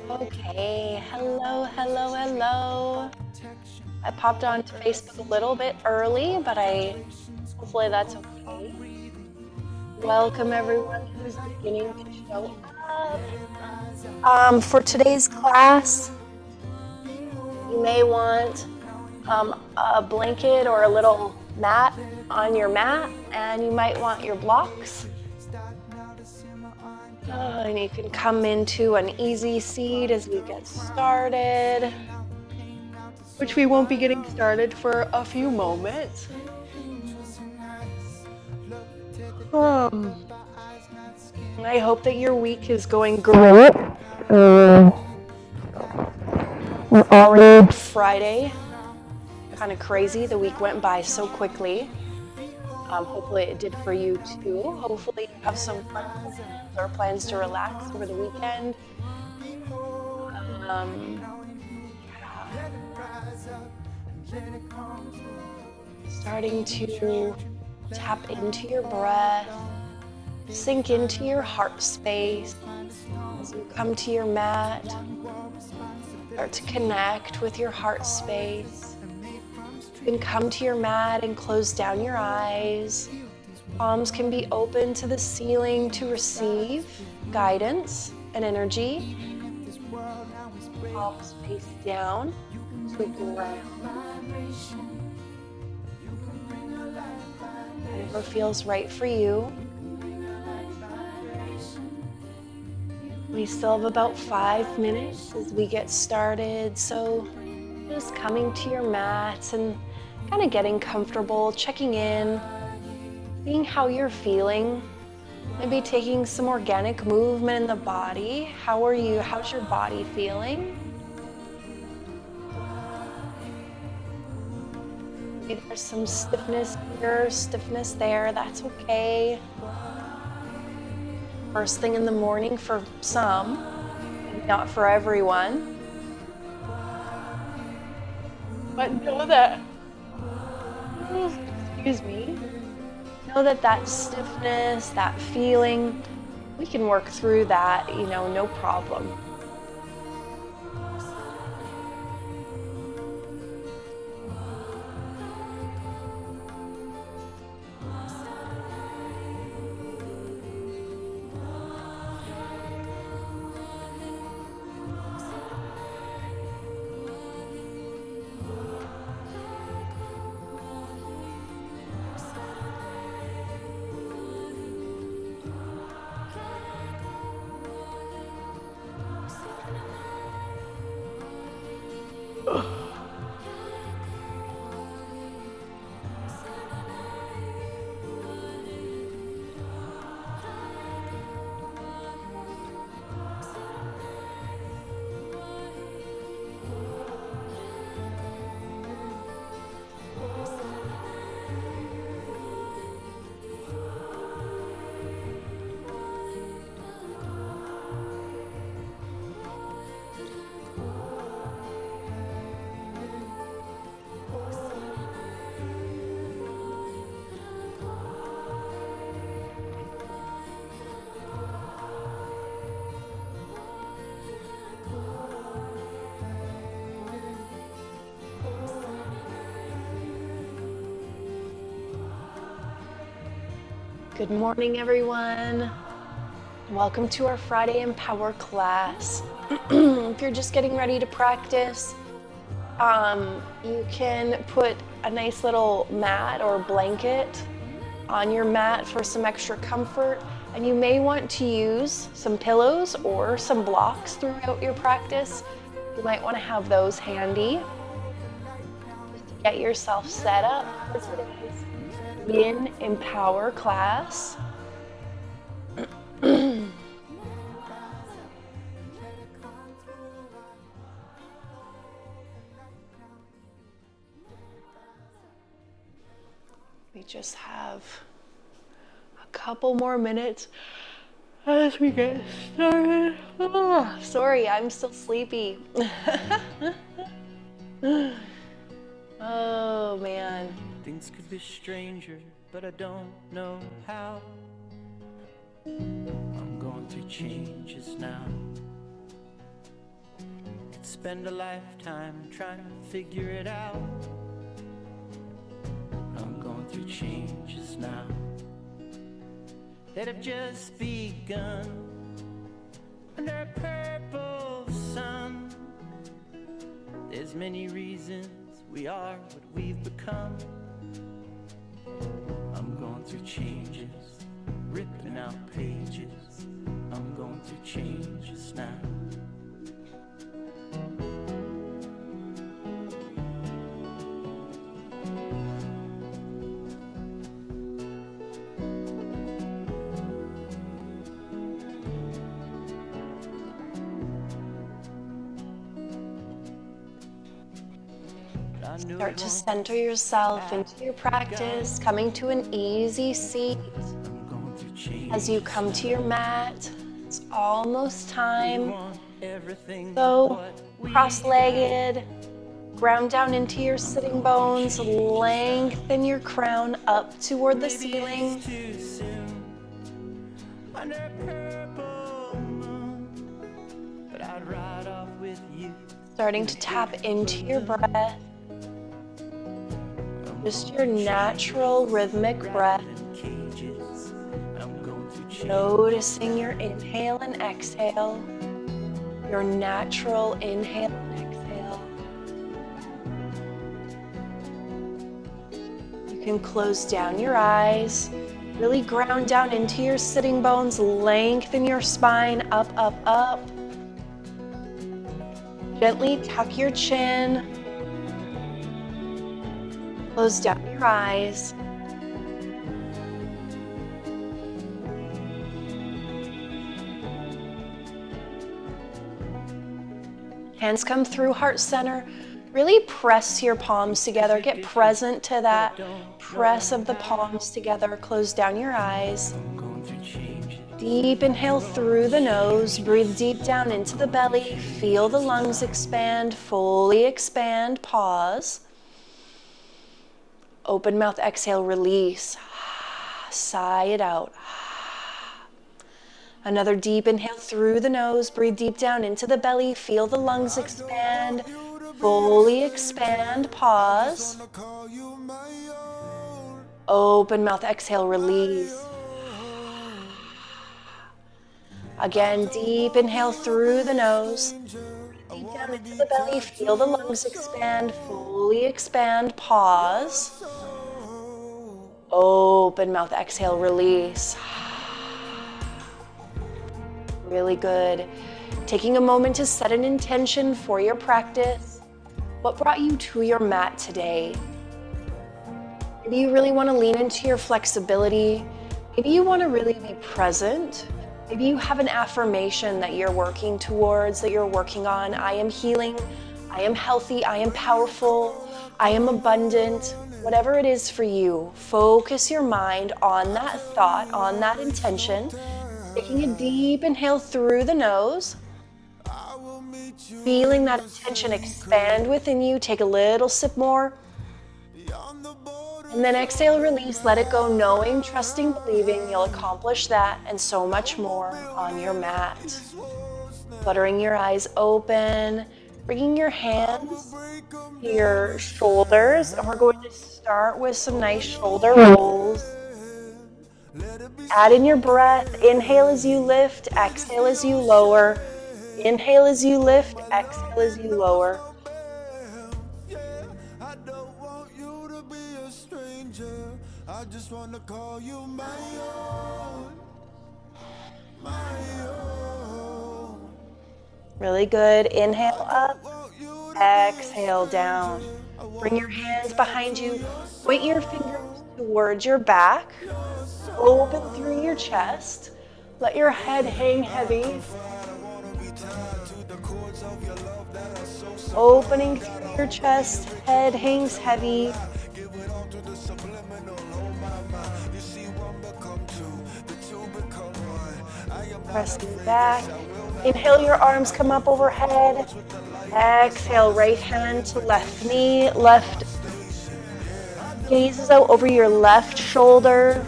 Okay, hello, hello, hello. I popped onto Facebook a little bit early, but hopefully that's okay. Welcome everyone who's beginning to show up. For today's class, you may want a blanket or a little mat on your mat, and you might want your blocks. And you can come into an easy seat as we get started, which we won't be getting started for a few moments. I hope that your week is going great. We're already Friday. Kind of crazy. The week went by so quickly. Hopefully it did for you too. Hopefully you have some plans or plans to relax over the weekend. Starting to tap into your breath, sink into your heart space as you come to your mat. Start to connect with your heart space. You can come to your mat and close down your eyes. Palms can be open to the ceiling to receive guidance and energy. Palms face down to ground. Whatever feels right for you. We still have about 5 minutes as we get started, so just coming to your mats and kind of getting comfortable, checking in, seeing how you're feeling, maybe taking some organic movement in the body. How are you? How's your body feeling? Maybe there's some stiffness here, stiffness there, that's okay. First thing in the morning for some, not for everyone. But know that, know that stiffness, that feeling, we can work through that, no problem. Good morning, everyone. Welcome to our Friday Empower class. If you're just getting ready to practice, you can put a nice little mat or blanket on your mat for some extra comfort, and you may want to use some pillows or some blocks throughout your practice. You might want to have those handy just to get yourself set up for today's YIN Empower class. We just have a couple more minutes as we get started. Sorry, I'm still sleepy. Oh man. Things could be stranger, but I don't know how. I'm going going through changes now. Could spend a lifetime trying to figure it out. I'm going through changes now that have just begun. Under a purple sun, there's many reasons we are what we've become. I'm going through changes, ripping out pages. I'm going through changes now. Start to center yourself into your practice, coming to an easy seat. As you come to your mat, it's almost time. So, cross-legged, ground down into your sitting bones, lengthen your crown up toward the ceiling. Starting to tap into your breath. Just your natural rhythmic breath. Noticing your inhale and exhale. Your natural inhale and exhale. You can close down your eyes. Really ground down into your sitting bones. Lengthen your spine up, up, up. Gently tuck your chin. Close down your eyes. Hands come through heart center. Really press your palms together. Get present to that press of the palms together. Close down your eyes. Deep inhale through the nose. Breathe deep down into the belly. Feel the lungs expand, fully expand. Pause. Open mouth, exhale, release. Sigh it out. Another deep inhale through the nose. Breathe deep down into the belly. Feel the lungs expand, fully expand. Pause. Open mouth, exhale, release. Again, deep inhale through the nose. Deep down into the belly. Feel the lungs expand, fully expand. Pause. Open mouth, exhale, release. Really good. Taking a moment to set an intention for your practice. What brought you to your mat today? Maybe you really want to lean into your flexibility. Maybe you want to really be present. Maybe you have an affirmation that you're working towards, that you're working on. I am healing. I am healthy. I am powerful. I am abundant. Whatever it is for you, focus your mind on that thought, on that intention. Taking a deep inhale through the nose. Feeling that intention expand within you. Take a little sip more. And then exhale, release, let it go, knowing, trusting, believing you'll accomplish that and so much more on your mat. Fluttering your eyes open, bringing your hands to your shoulders, and we're going to start with some nice shoulder rolls. Add in your breath. Inhale as you lift, exhale as you lower. Inhale as you lift, exhale as you lower. I just want to call you my own, my own. Really good. Inhale up, exhale down. Bring your hands behind you. Point your fingers towards your back. Open through your chest. Let your head hang heavy. Opening through your chest, head hangs heavy. Pressing back. Inhale, your arms come up overhead. Exhale, right hand to left knee, left gaze out over your left shoulder.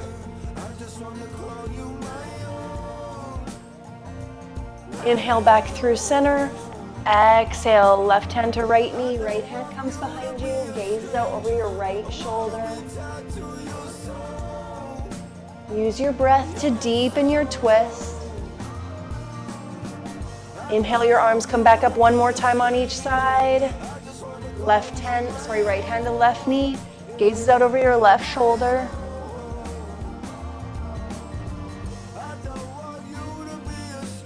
Inhale back through center. Exhale, left hand to right knee, right hand comes behind you, gaze out over your right shoulder. Use your breath to deepen your twist. Inhale, your arms come back up one more time on each side. Right hand to left knee, gazes out over your left shoulder.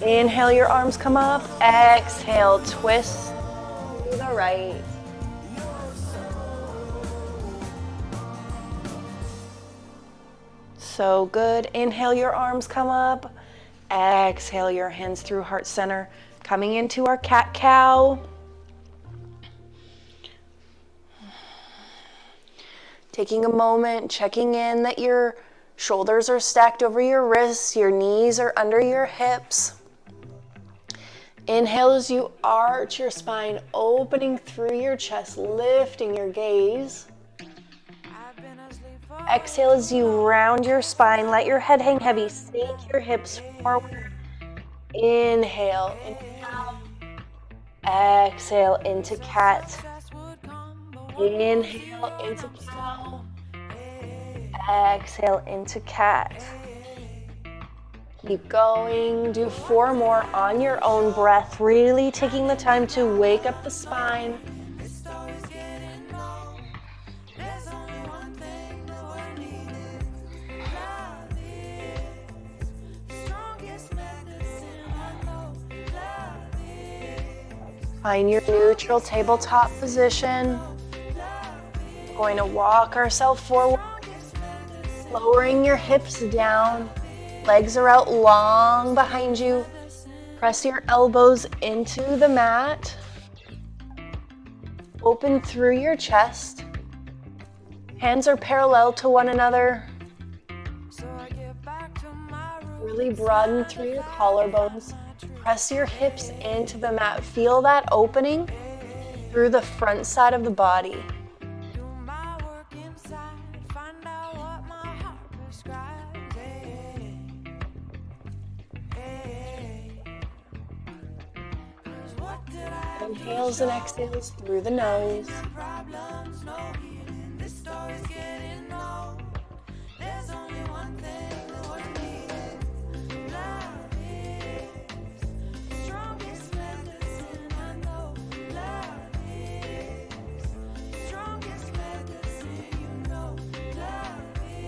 Inhale, your arms come up. Exhale, twist to the right. So good. Inhale, your arms come up. Exhale, your hands through heart center. Coming into our cat-cow. Taking a moment, checking in that your shoulders are stacked over your wrists, your knees are under your hips. Inhale as you arch your spine, opening through your chest, lifting your gaze. Exhale as you round your spine, let your head hang heavy, sink your hips forward. Inhale, inhale. Exhale into cat. Inhale into cow. Exhale into cat. Keep going. Do 4 more on your own breath, really taking the time to wake up the spine. Find your neutral tabletop position. Going to walk ourselves forward, lowering your hips down. Legs are out long behind you. Press your elbows into the mat. Open through your chest. Hands are parallel to one another. Really broaden through your collarbones. Press your hips into the mat. Feel that opening through the front side of the body. Inhales and exhales through the nose.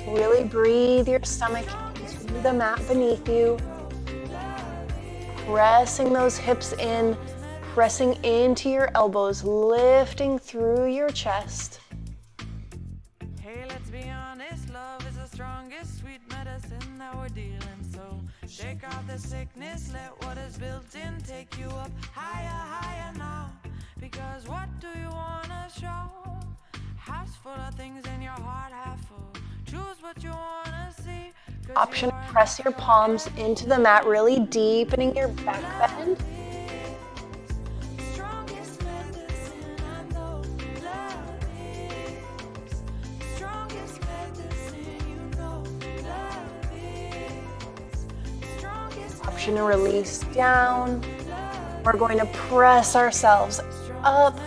Really breathe your stomach into the mat beneath you. Pressing those hips in, pressing into your elbows, lifting through your chest. Hey, let's be honest, love is the strongest sweet medicine that we're dealing. So shake off the sickness, let what is built in take you up higher, higher now. Because what do you wanna show? House full of things in your heart half full. Choose what you wanna see. Option, press your palms into the mat, really deepening your back bend. Option to release down. We're going to press ourselves up,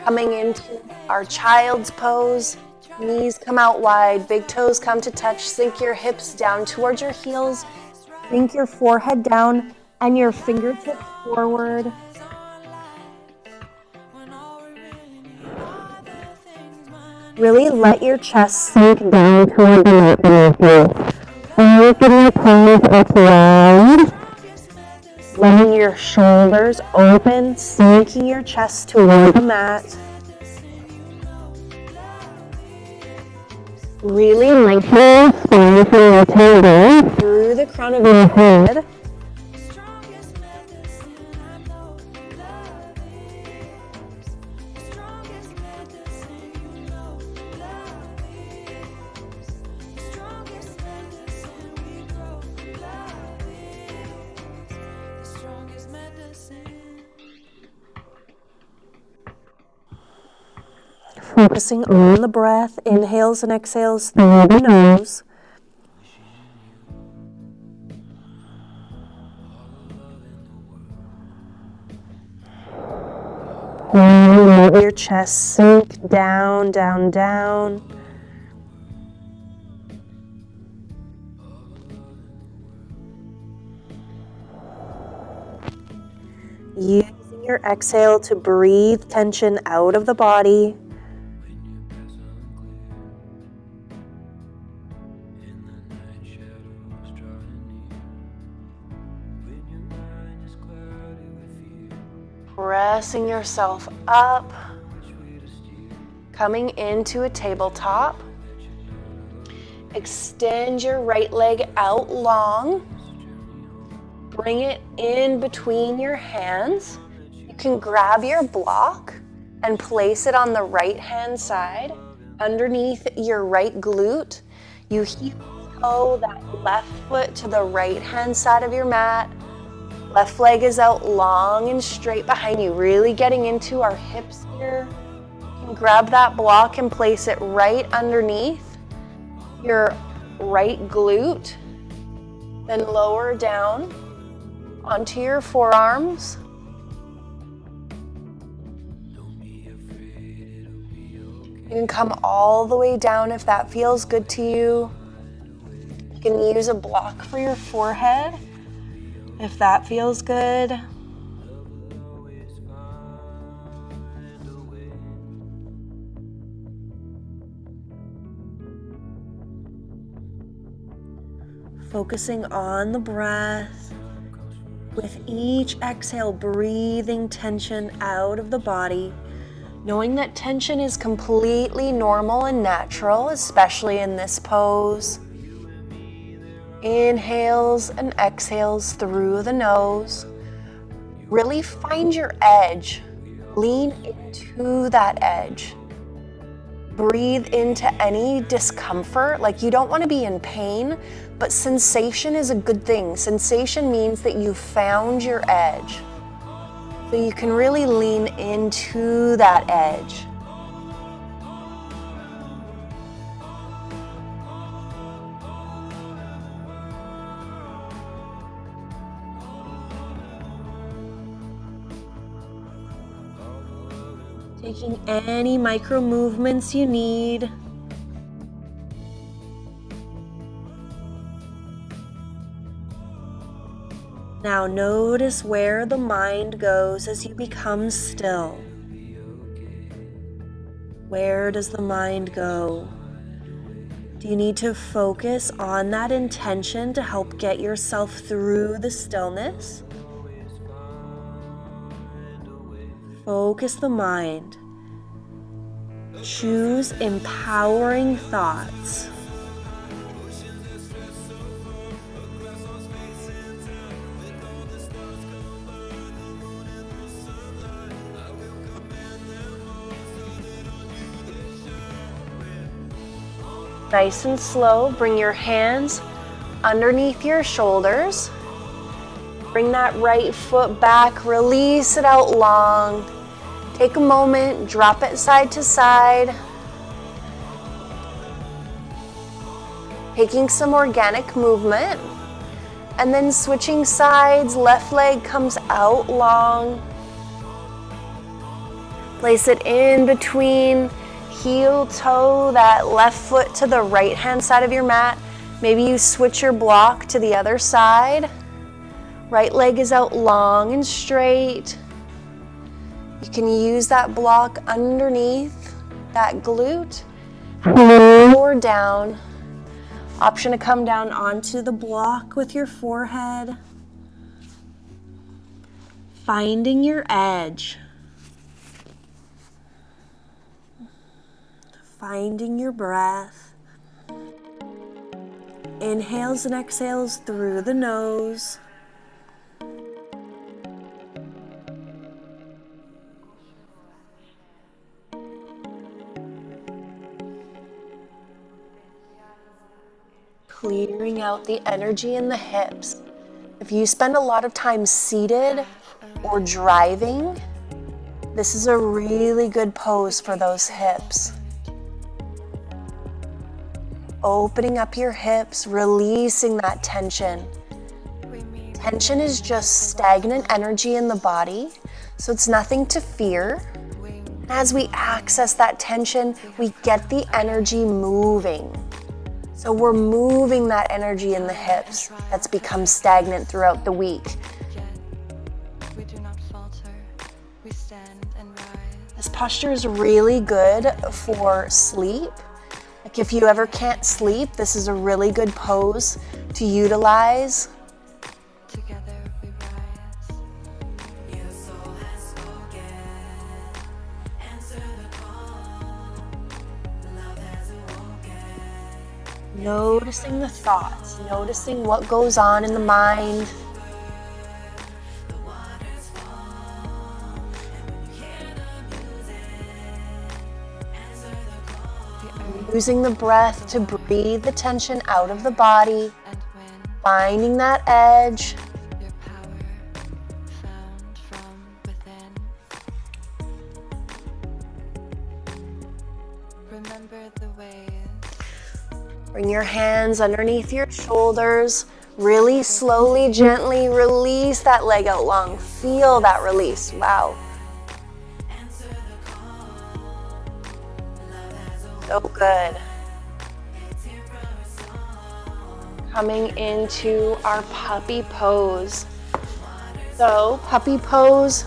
coming into our child's pose. Knees come out wide, big toes come to touch. Sink your hips down towards your heels. Sink your forehead down and your fingertips forward. Really let your chest sink down toward the mat beneath you. Open your palms up wide. Letting your shoulders open, sinking your chest toward the mat. Really lengthen your spine from your tailbone through the crown of your head. Focusing on the breath, inhales and exhales through the nose. Let your chest sink down, down, down. Using your exhale to breathe tension out of the body. Pressing yourself up, coming into a tabletop. Extend your right leg out long. Bring it in between your hands. You can grab your block and place it on the right hand side underneath your right glute. You heel toe that left foot to the right hand side of your mat. Left leg is out long and straight behind you, really getting into our hips here. You can grab that block and place it right underneath your right glute. Then lower down onto your forearms. You can come all the way down if that feels good to you. You can use a block for your forehead if that feels good. Focusing on the breath. With each exhale, breathing tension out of the body, knowing that tension is completely normal and natural, especially in this pose. Inhales and exhales through the nose. Really find your edge. Lean into that edge. Breathe into any discomfort. Like, you don't want to be in pain, but sensation is a good thing. Sensation means that you found your edge. So you can really lean into that edge. Taking any micro movements you need. Now notice where the mind goes as you become still. Where does the mind go? Do you need to focus on that intention to help get yourself through the stillness? Focus the mind. Choose empowering thoughts. Nice and slow, bring your hands underneath your shoulders. Bring that right foot back, release it out long. Take a moment, drop it side to side. Taking some organic movement. And then switching sides, left leg comes out long. Place it in between heel toe, that left foot to the right hand side of your mat. Maybe you switch your block to the other side. Right leg is out long and straight. You can use that block underneath that glute or down. Option to come down onto the block with your forehead. Finding your edge. Finding your breath. Inhales and exhales through the nose. Clearing out the energy in the hips. If you spend a lot of time seated or driving, this is a really good pose for those hips. Opening up your hips, releasing that tension. Tension is just stagnant energy in the body, so it's nothing to fear. As we access that tension, we get the energy moving. So we're moving that energy in the hips that's become stagnant throughout the week. We do not falter, we stand and rise. This posture is really good for sleep. Like if you ever can't sleep, this is a really good pose to utilize. Together we rise. Your soul has spoken. Answer the call. Love has awoken. Noticing the thoughts, noticing what goes on in the mind. The waters fall. And when you hear the music, answer the call. Using the breath to breathe the tension out of the body, And when finding that edge. your power found from within. Remember the ways. Bring your hands underneath your shoulders. Really slowly, gently release that leg out long. Feel that release. Wow. Answer the call. Love has awoken. So good. It's here for us all. Coming into our puppy pose. So, puppy pose.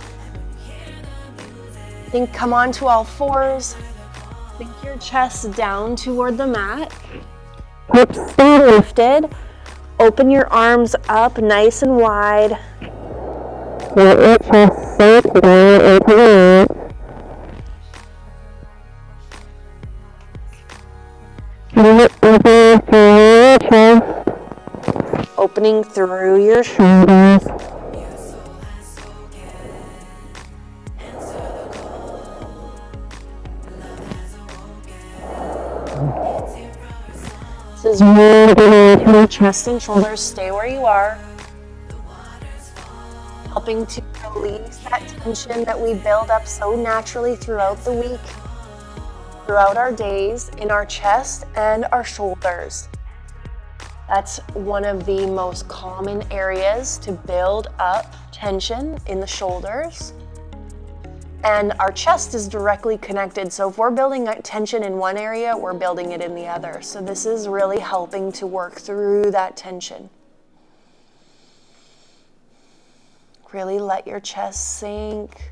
Think come onto all fours. Sink your chest down toward the mat. Hips stay lifted. Open your arms up nice and wide. Let your chest sink down into the mat. Opening through your shoulders. Your soul has spoken. Answer the call. Love has awoken. It's here for us all. This is really good into your chest and shoulders. Stay where you are. The waters fall. Helping to release that tension that we build up so naturally throughout the week, throughout our days, in our chest and our shoulders. That's one of the most common areas to build up tension in the shoulders. And our chest is directly connected. So if we're building tension in one area, we're building it in the other. So this is really helping to work through that tension. Really let your chest sink.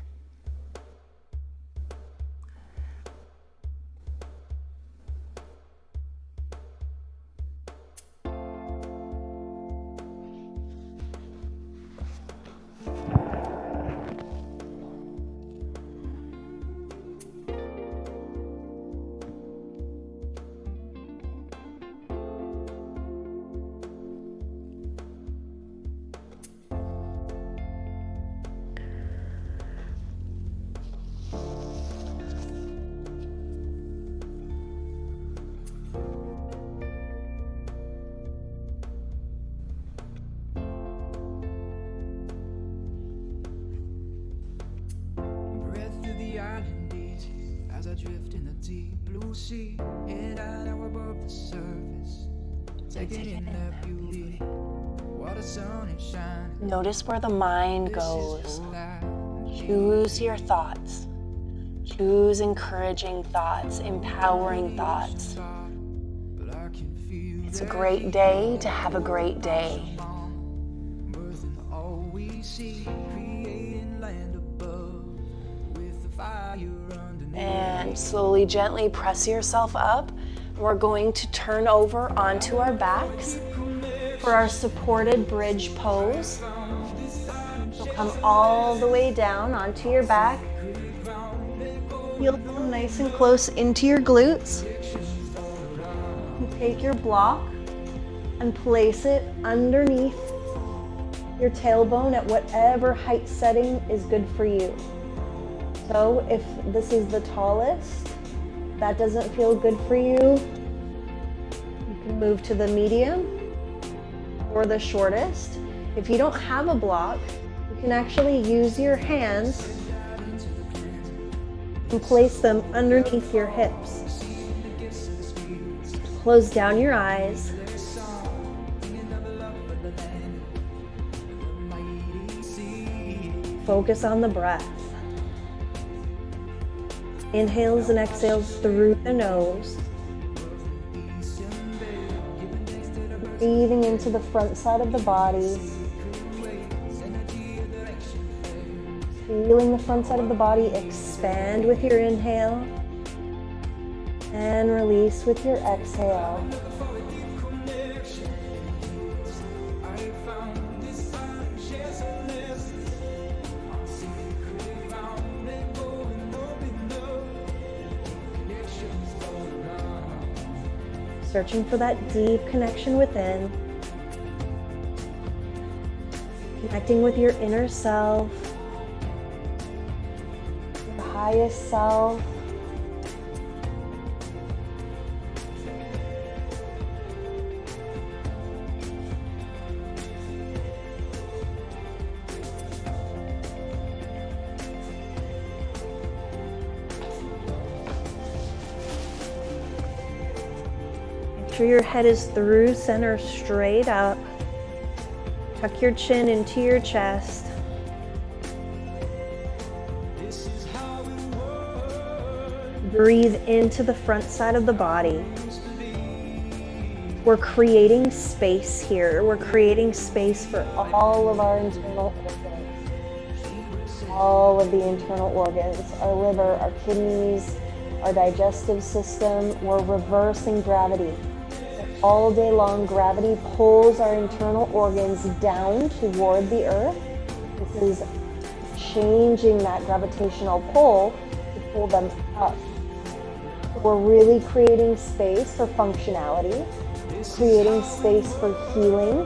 Breath through the island beach as I drift in the deep blue sea, head out above the surface, taking in that beauty. What a sun is shining. Notice where the mind goes. Choose your thoughts. Choose encouraging thoughts, empowering thoughts. It's a great day to have a great day. And slowly, gently press yourself up. We're going to turn over onto our backs for our supported bridge pose. So come all the way down onto your back. Heel come nice and close into your glutes. And take your block and place it underneath your tailbone at whatever height setting is good for you. So if this is the tallest, that doesn't feel good for you, you can move to the medium or the shortest. If you don't have a block, you can actually use your hands and place them underneath your hips. Close down your eyes. Focus on the breath. Inhales and exhales through the nose. Breathing into the front side of the body. Feeling the front side of the body expand with your inhale and release with your exhale. Searching for that deep connection within. Connecting with your inner self, your highest self. Make sure your head is through center, straight up. Tuck your chin into your chest. Breathe into the front side of the body. We're creating space here. We're creating space for all of our internal organs. All of the internal organs, our liver, our kidneys, our digestive system. We're reversing gravity. All day long, gravity pulls our internal organs down toward the earth. This is changing that gravitational pull to pull them up. We're really creating space for functionality, creating space for healing.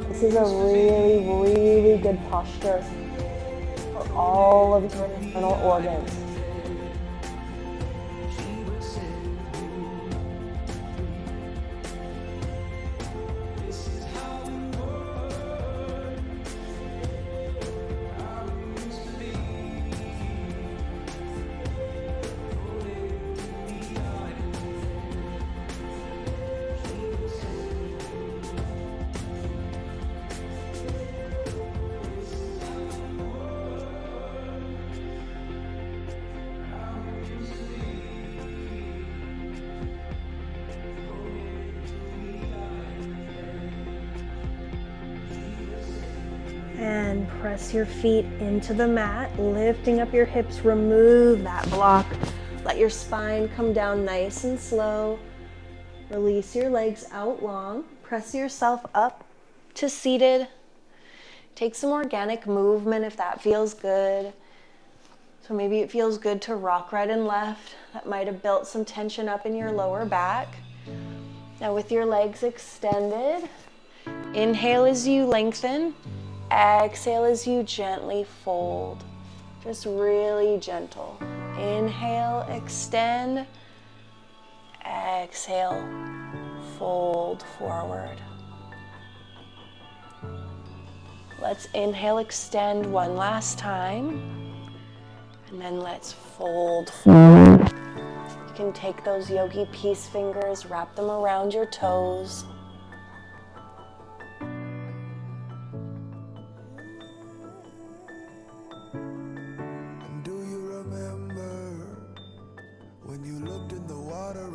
This is a really, really good posture for all of your internal organs. And press your feet into the mat, lifting up your hips, remove that block. Let your spine come down nice and slow. Release your legs out long. Press yourself up to seated. Take some organic movement if that feels good. So maybe it feels good to rock right and left. That might have built some tension up in your lower back. Now with your legs extended, inhale as you lengthen. Exhale as you gently fold, just really gentle. Inhale, extend. Exhale, fold forward. Let's inhale, extend one last time, and then let's fold forward. You can take those Yogi peace fingers, wrap them around your toes.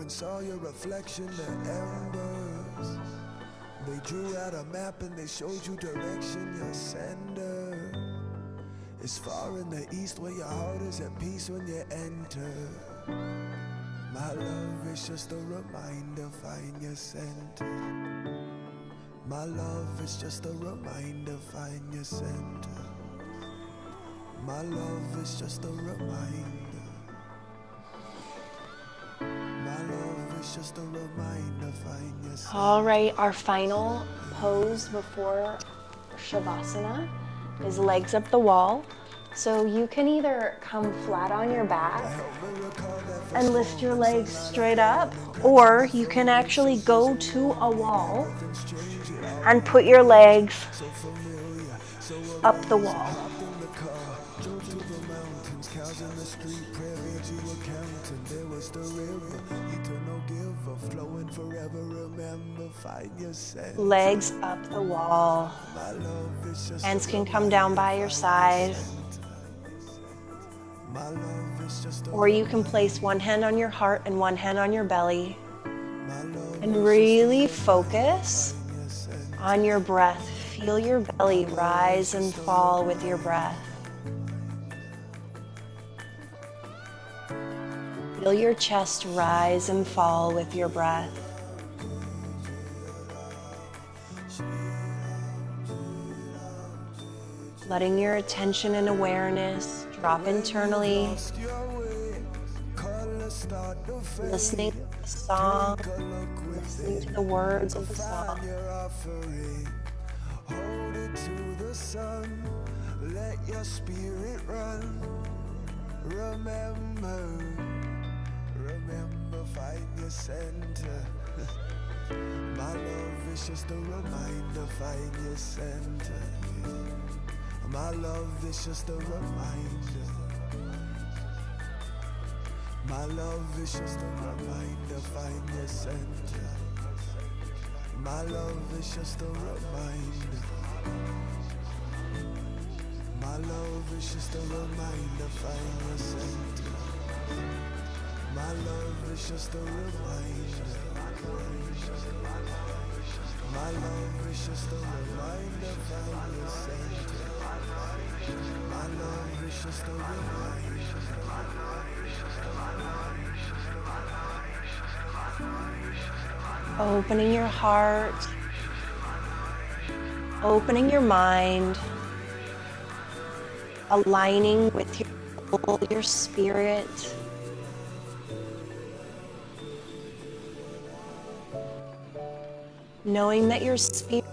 Saw your reflection, the embers. They drew out a map and they showed you direction. Your sender is far in the east, where your heart is at peace when you enter. My love is just a reminder, find your center. My love is just a reminder, find your center. My love is just a reminder. Just a reminder, find yourself. All right, our final pose before Shavasana is legs up the wall. So you can either come flat on your back and lift your legs straight up, or you can actually go to a wall and put your legs up the wall. Legs up the wall. Hands can come down by your side. My love is just a Or you can place one hand on your heart and one hand on your belly my love and is really just a focus yes and on your breath. Feel your belly rise and fall with your breath. Feel your chest rise and fall with your breath. Letting your attention and awareness drop internally, lost your way. Colors start to fade. listening to the song, Take a look listening to within. the words of the Find song. your offering. Hold it to the sun. Let your spirit run. Remember, find your center. My love is just a reminder, find your center. My love is just a reminder. My love is just a reminder, find your center. My love is just a reminder. My love is just a reminder, find your center. My love is just a reminder. My love is just a reminder, find your center. My love is just a reminder. Opening your heart, opening your mind, aligning with your soul, your spirit. Knowing that your spirit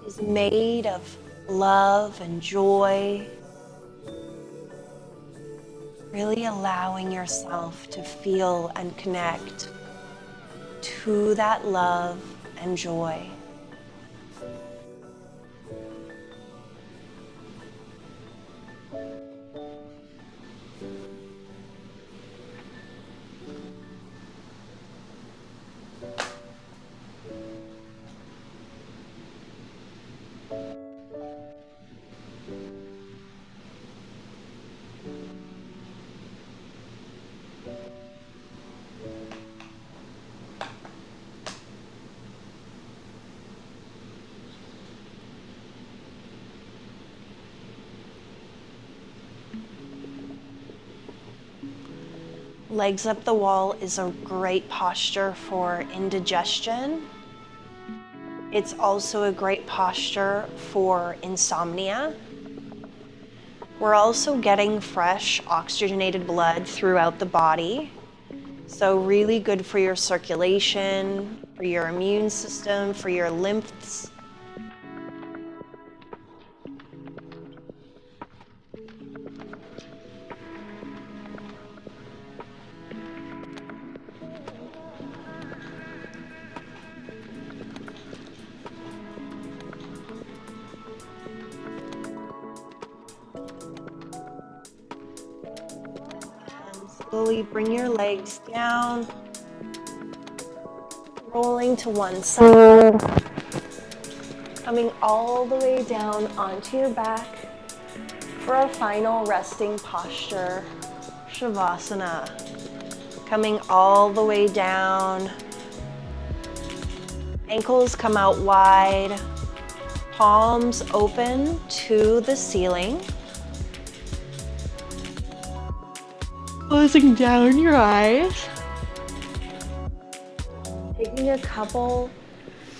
is made of love and joy. Really allowing yourself to feel and connect to that love and joy. Legs up the wall is a great posture for indigestion. It's also a great posture for insomnia. We're also getting fresh oxygenated blood throughout the body. So really good for your circulation, for your immune system, for your lymphs. Slowly bring your legs down, rolling to one side, coming all the way down onto your back for our final resting posture, Shavasana. Coming all the way down, ankles come out wide, palms open to the ceiling. Closing down your eyes. Taking a couple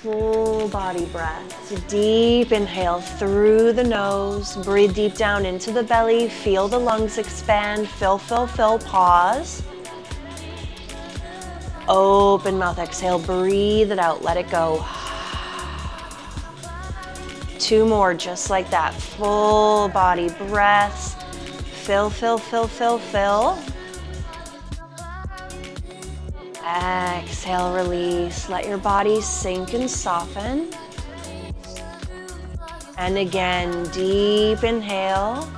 full body breaths. Deep inhale through the nose. Breathe deep down into the belly. Feel the lungs expand. Fill, fill, fill. Pause. Open mouth. Exhale. Breathe it out. Let it go. 2 more just like that. Full body breaths. Fill, fill, fill, fill, fill. Exhale, release. Let your body sink and soften. And again, deep inhale.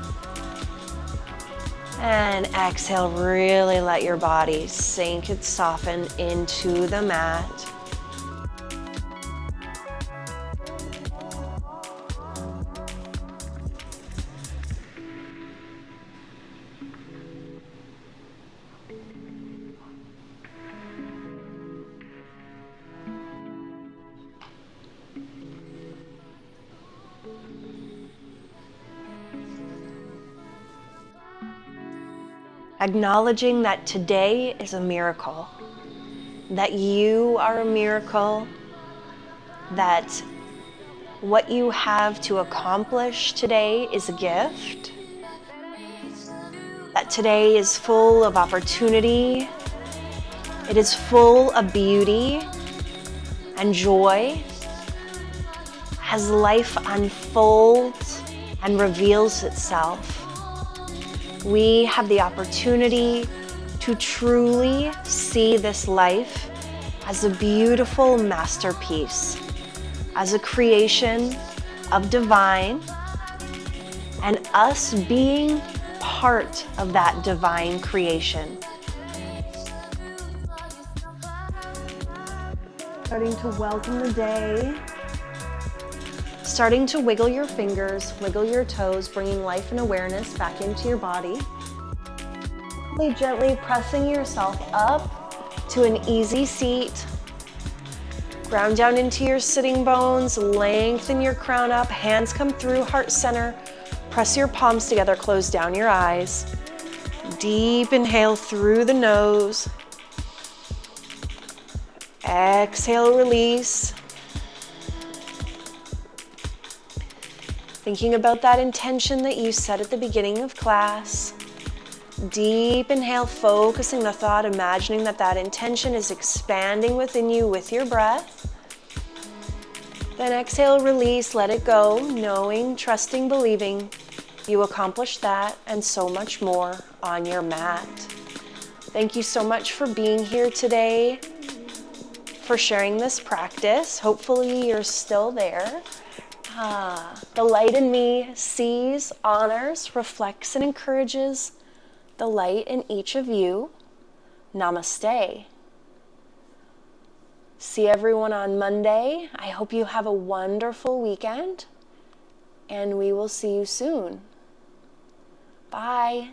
And exhale, really let your body sink and soften into the mat. Acknowledging that today is a miracle, that you are a miracle, that what you have to accomplish today is a gift, that today is full of opportunity, it is full of beauty and joy. As life unfolds and reveals itself, we have the opportunity to truly see this life as a beautiful masterpiece, as a creation of divine, and us being part of that divine creation. Starting to welcome the day. Starting to wiggle your fingers, wiggle your toes, bringing life and awareness back into your body. Gently pressing yourself up to an easy seat. Ground down into your sitting bones, lengthen your crown up, hands come through heart center. Press your palms together, close down your eyes. Deep inhale through the nose. Exhale, release. Thinking about that intention that you set at the beginning of class. Deep inhale, focusing the thought, imagining that that intention is expanding within you with your breath. Then exhale, release, let it go, knowing, trusting, believing you accomplished that and so much more on your mat. Thank you so much for being here today, for sharing this practice. Hopefully you're still there. The light in me sees, honors, reflects, and encourages the light in each of you. Namaste. See everyone on Monday. I hope you have a wonderful weekend, and we will see you soon. Bye.